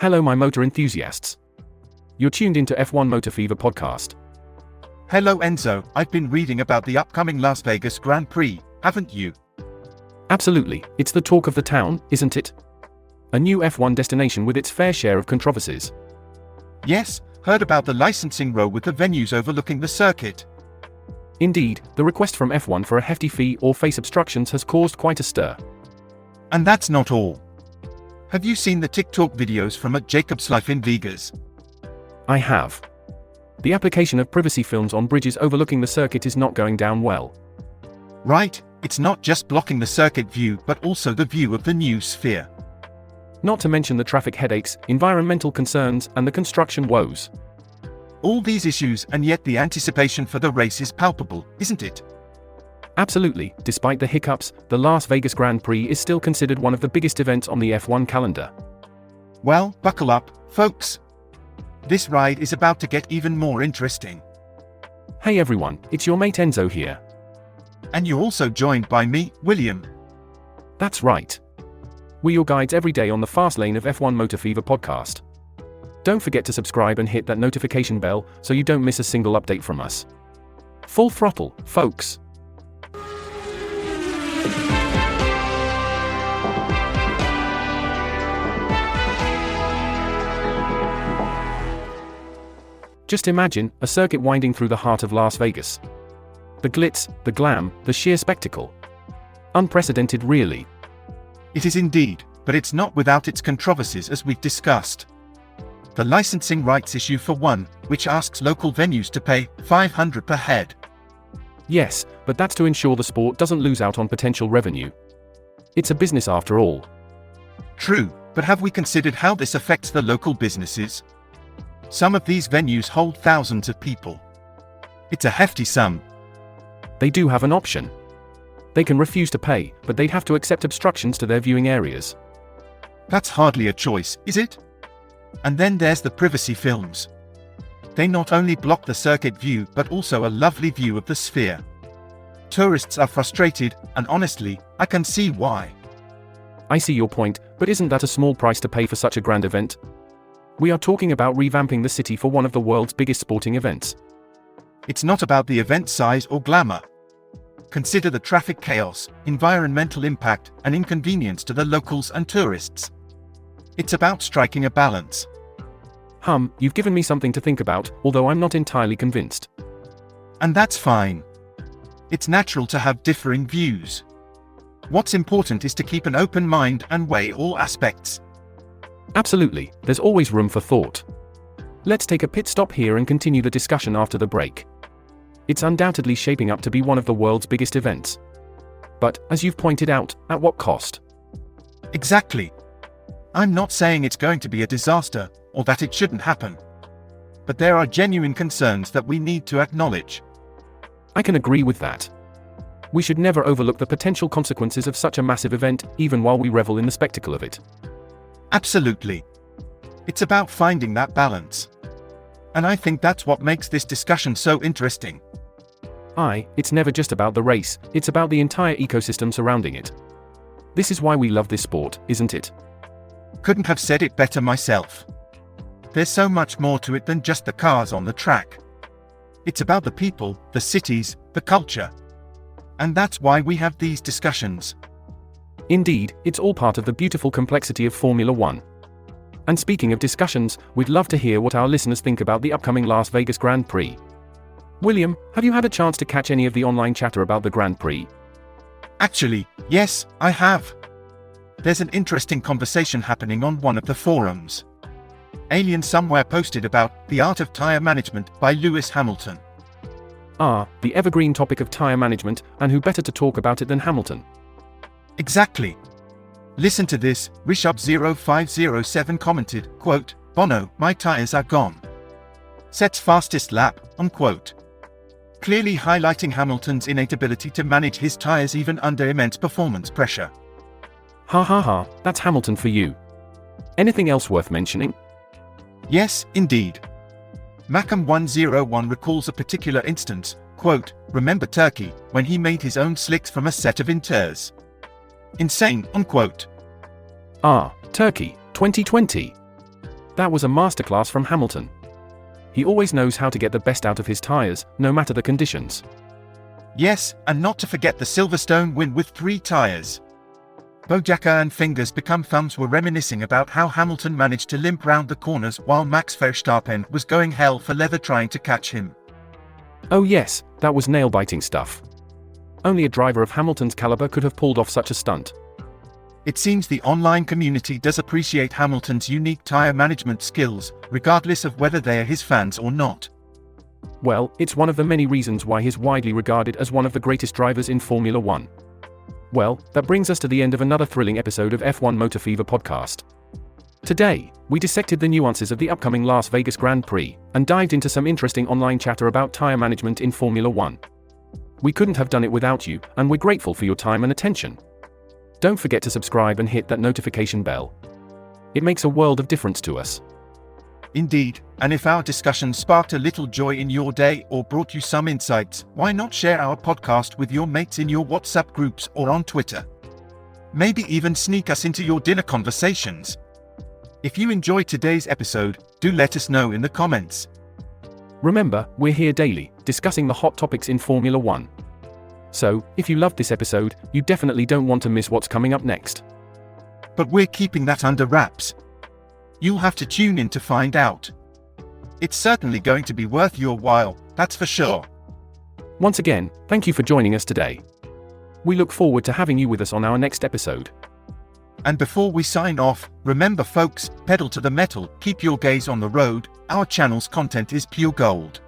Hello my motor enthusiasts. You're tuned into F1 Motor Fever podcast. Hello Enzo, I've been reading about the upcoming Las Vegas Grand Prix, haven't you? Absolutely, it's the talk of the town, isn't it? A new F1 destination with its fair share of controversies. Yes, heard about the licensing row with the venues overlooking the circuit. Indeed, the request from F1 for a hefty fee or face obstructions has caused quite a stir. And that's not all. Have you seen the TikTok videos from at Jacob's Life in Vegas? I have. The application of privacy films on bridges overlooking the circuit is not going down well. Right, it's not just blocking the circuit view but also the view of the new sphere. Not to mention the traffic headaches, environmental concerns, and the construction woes. All these issues, and yet the anticipation for the race is palpable, isn't it? Absolutely, despite the hiccups, the Las Vegas Grand Prix is still considered one of the biggest events on the F1 calendar. Well, buckle up, folks. This ride is about to get even more interesting. Hey everyone, it's your mate Enzo here. And you're also joined by me, William. That's right. We're your guides every day on the fast lane of F1 Motor Fever podcast. Don't forget to subscribe and hit that notification bell so you don't miss a single update from us. Full throttle, folks. Just imagine a circuit winding through the heart of Las Vegas. The glitz, the glam, the sheer spectacle. Unprecedented, really. It is indeed, but it's not without its controversies as we've discussed. The licensing rights issue for one, which asks local venues to pay $500 per head. Yes, but that's to ensure the sport doesn't lose out on potential revenue. It's a business after all. True, but have we considered how this affects the local businesses? Some of these venues hold thousands of people. It's a hefty sum. They do have an option. They can refuse to pay, but they'd have to accept obstructions to their viewing areas. That's hardly a choice, is it? And then there's the privacy films. They not only block the circuit view but also a lovely view of the sphere. Tourists are frustrated, and honestly, I can see why. I see your point, but isn't that a small price to pay for such a grand event? We are talking about revamping the city for one of the world's biggest sporting events. It's not about the event size or glamour. Consider the traffic chaos, environmental impact, and inconvenience to the locals and tourists. It's about striking a balance. You've given me something to think about, although I'm not entirely convinced. And that's fine. It's natural to have differing views. What's important is to keep an open mind and weigh all aspects. Absolutely, there's always room for thought. Let's take a pit stop here and continue the discussion after the break. It's undoubtedly shaping up to be one of the world's biggest events. But, as you've pointed out, at what cost? Exactly. I'm not saying it's going to be a disaster, or that it shouldn't happen. But there are genuine concerns that we need to acknowledge. I can agree with that. We should never overlook the potential consequences of such a massive event, even while we revel in the spectacle of it. Absolutely. It's about finding that balance. And I think that's what makes this discussion so interesting. It's never just about the race, it's about the entire ecosystem surrounding it. This is why we love this sport, isn't it? Couldn't have said it better myself. There's so much more to it than just the cars on the track. It's about the people, the cities, the culture. And that's why we have these discussions. Indeed, it's all part of the beautiful complexity of Formula One. And speaking of discussions, we'd love to hear what our listeners think about the upcoming Las Vegas Grand Prix. William, have you had a chance to catch any of the online chatter about the Grand Prix? Actually, yes, I have. There's an interesting conversation happening on one of the forums. Alien Somewhere posted about The Art of Tire Management by Lewis Hamilton. The evergreen topic of tire management, and who better to talk about it than Hamilton? Exactly. Listen to this, Rishab0507 commented, quote, "Bono, my tires are gone. Sets fastest lap," unquote. Clearly highlighting Hamilton's innate ability to manage his tires even under immense performance pressure. That's Hamilton for you. Anything else worth mentioning? Yes, indeed. Macam101 recalls a particular instance, quote, "Remember Turkey, when he made his own slicks from a set of inters. Insane," unquote. Turkey, 2020. That was a masterclass from Hamilton. He always knows how to get the best out of his tires, no matter the conditions. Yes, and not to forget the Silverstone win with 3 tires. Bojacka and Fingers Become Thumbs were reminiscing about how Hamilton managed to limp round the corners while Max Verstappen was going hell for leather trying to catch him. Oh yes, that was nail-biting stuff. Only a driver of Hamilton's caliber could have pulled off such a stunt. It seems the online community does appreciate Hamilton's unique tire management skills, regardless of whether they are his fans or not. Well, it's one of the many reasons why he's widely regarded as one of the greatest drivers in Formula One. Well, that brings us to the end of another thrilling episode of F1 Motor Fever podcast. Today, we dissected the nuances of the upcoming Las Vegas Grand Prix, and dived into some interesting online chatter about tire management in Formula One. We couldn't have done it without you, and we're grateful for your time and attention. Don't forget to subscribe and hit that notification bell. It makes a world of difference to us. Indeed, and if our discussion sparked a little joy in your day or brought you some insights, why not share our podcast with your mates in your WhatsApp groups or on Twitter? Maybe even sneak us into your dinner conversations. If you enjoyed today's episode, do let us know in the comments. Remember, we're here daily, discussing the hot topics in Formula One. So, if you loved this episode, you definitely don't want to miss what's coming up next. But we're keeping that under wraps. You'll have to tune in to find out. It's certainly going to be worth your while, that's for sure. Once again, thank you for joining us today. We look forward to having you with us on our next episode. And before we sign off, remember folks, pedal to the metal, keep your gaze on the road, our channel's content is pure gold.